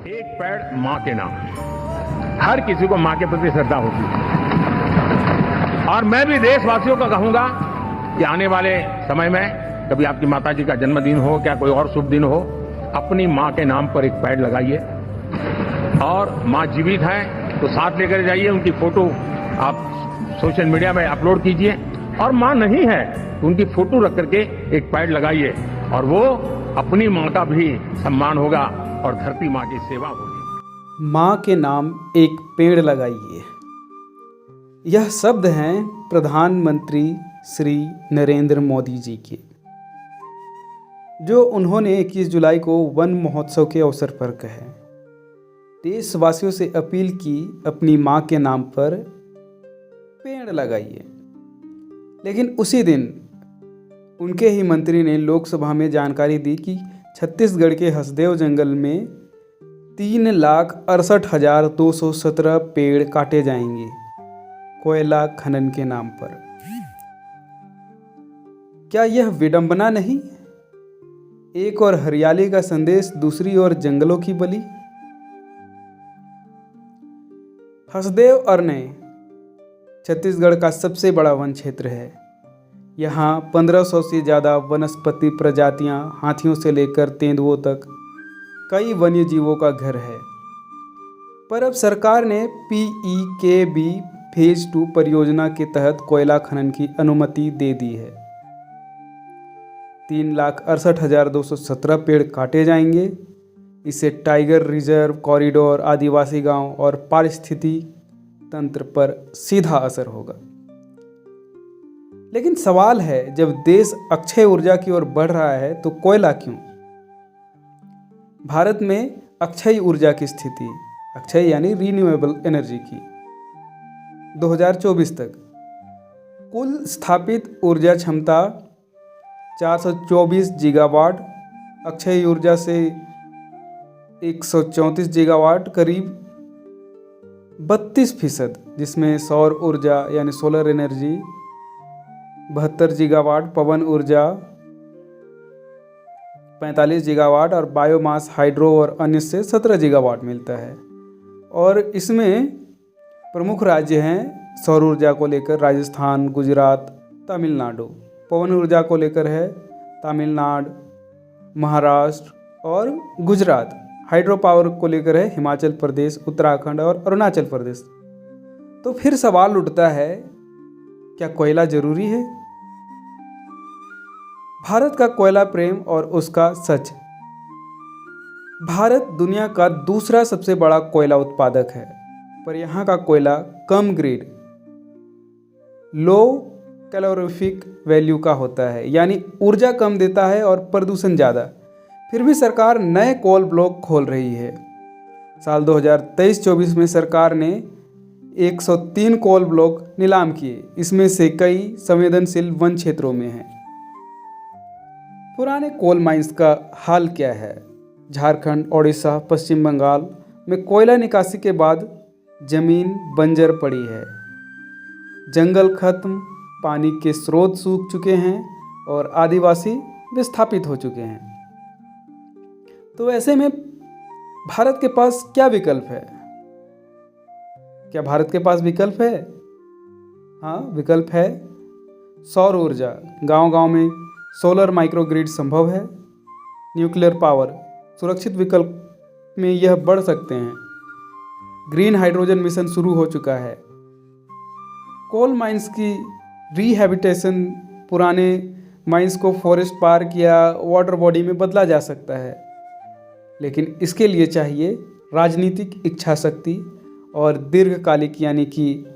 एक पेड़ माँ के नाम। हर किसी को माँ के प्रति श्रद्धा होती है और मैं भी देशवासियों को कहूंगा कि आने वाले समय में कभी आपकी माता जी का जन्मदिन हो, क्या कोई और शुभ दिन हो, अपनी माँ के नाम पर एक पेड़ लगाइए और माँ जीवित है तो साथ लेकर जाइए, उनकी फोटो आप सोशल मीडिया में अपलोड कीजिए और माँ नहीं है तो उनकी फोटो रख करके एक पेड़ लगाइए और वो अपनी माँ का भी सम्मान होगा और धरती माँ की सेवा होगी। माँ के नाम एक पेड़ लगाइए। यह शब्द हैं प्रधानमंत्री श्री नरेंद्र मोदी जी के, जो उन्होंने 21 जुलाई को वन महोत्सव के अवसर पर कहे। देशवासियों से अपील की अपनी माँ के नाम पर पेड़ लगाइए। लेकिन उसी दिन उनके ही मंत्री ने लोकसभा में जानकारी दी कि छत्तीसगढ़ के हसदेव जंगल में 3,68,217 पेड़ काटे जाएंगे कोयला खनन के नाम पर। क्या यह विडंबना नहीं? एक और हरियाली का संदेश, दूसरी ओर जंगलों की बलि। हसदेव अरण्य छत्तीसगढ़ का सबसे बड़ा वन क्षेत्र है। यहाँ 1500 से ज़्यादा वनस्पति प्रजातियाँ, हाथियों से लेकर तेंदुओं तक कई वन्य जीवों का घर है। पर अब सरकार ने PEKB फेज 2 परियोजना के तहत कोयला खनन की अनुमति दे दी है। 3,68,217 पेड़ काटे जाएंगे। इससे टाइगर रिजर्व, कॉरिडोर, आदिवासी गांव और पारिस्थितिकी तंत्र पर सीधा असर होगा। लेकिन सवाल है, जब देश अक्षय ऊर्जा की ओर बढ़ रहा है तो कोयला क्यों? भारत में अक्षय ऊर्जा की स्थिति, अक्षय यानी रीन्यूएबल एनर्जी की, 2024 तक कुल स्थापित ऊर्जा क्षमता 424 गीगावाट, अक्षय ऊर्जा से 134 गीगावाट, करीब 32%, जिसमें सौर ऊर्जा यानी सोलर एनर्जी 72 गीगावाट, पवन ऊर्जा 45 गीगावाट और बायोमास, हाइड्रो और अन्य से 17 गीगावाट मिलता है। और इसमें प्रमुख राज्य हैं सौर ऊर्जा को लेकर राजस्थान, गुजरात, तमिलनाडु। पवन ऊर्जा को लेकर है तमिलनाडु, महाराष्ट्र और गुजरात। हाइड्रो पावर को लेकर है हिमाचल प्रदेश, उत्तराखंड और अरुणाचल प्रदेश। तो फिर सवाल उठता है, क्या कोयला जरूरी है? भारत का कोयला प्रेम और उसका सच। भारत दुनिया का दूसरा सबसे बड़ा कोयला उत्पादक है, पर यहाँ का कोयला कम ग्रेड, लो कैलोरीफिक वैल्यू का होता है, यानी ऊर्जा कम देता है और प्रदूषण ज़्यादा। फिर भी सरकार नए कोल ब्लॉक खोल रही है। साल 2023-24 में सरकार ने 103 कोल ब्लॉक नीलाम किए। इसमें से कई संवेदनशील वन क्षेत्रों में हैं। पुराने कोल माइंस का हाल क्या है? झारखंड, ओडिशा, पश्चिम बंगाल में कोयला निकासी के बाद जमीन बंजर पड़ी है। जंगल खत्म, पानी के स्रोत सूख चुके हैं और आदिवासी विस्थापित हो चुके हैं। तो ऐसे में भारत के पास क्या विकल्प है? क्या भारत के पास विकल्प है? हाँ, विकल्प है। सौर ऊर्जा, गांव-गांव में सोलर माइक्रोग्रिड संभव है। न्यूक्लियर पावर, सुरक्षित विकल्प में यह बढ़ सकते हैं। ग्रीन हाइड्रोजन मिशन शुरू हो चुका है। कोल माइंस की रिहैबिटेशन, पुराने माइंस को फॉरेस्ट पार्क या वाटर बॉडी में बदला जा सकता है। लेकिन इसके लिए चाहिए राजनीतिक इच्छा शक्ति और दीर्घकालिक यानी कि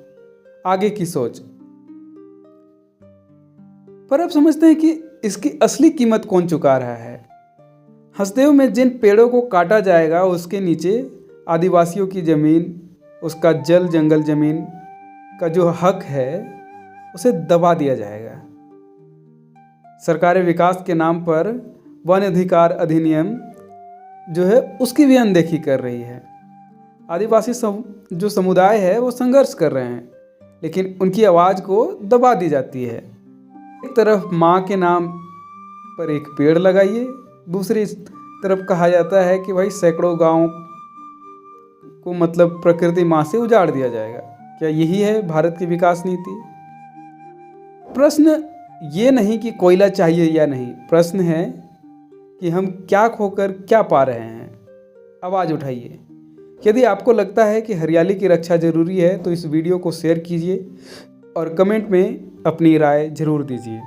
आगे की सोच। पर अब समझते हैं कि इसकी असली कीमत कौन चुका रहा है। हसदेव में जिन पेड़ों को काटा जाएगा उसके नीचे आदिवासियों की ज़मीन, उसका जल जंगल ज़मीन का जो हक है उसे दबा दिया जाएगा। सरकारें विकास के नाम पर वन अधिकार अधिनियम जो है उसकी भी अनदेखी कर रही है। आदिवासी जो समुदाय है वो संघर्ष कर रहे हैं, लेकिन उनकी आवाज़ को दबा दी जाती है। एक तरफ माँ के नाम पर एक पेड़ लगाइए, दूसरी तरफ कहा जाता है कि भाई सैकड़ों गांव को मतलब प्रकृति माँ से उजाड़ दिया जाएगा। क्या यही है भारत की विकास नीति? प्रश्न ये नहीं कि कोयला चाहिए या नहीं, प्रश्न है कि हम क्या खोकर क्या पा रहे हैं। आवाज़ उठाइए। यदि आपको लगता है कि हरियाली की रक्षा जरूरी है तो इस वीडियो को शेयर कीजिए और कमेंट में अपनी राय जरूर दीजिए।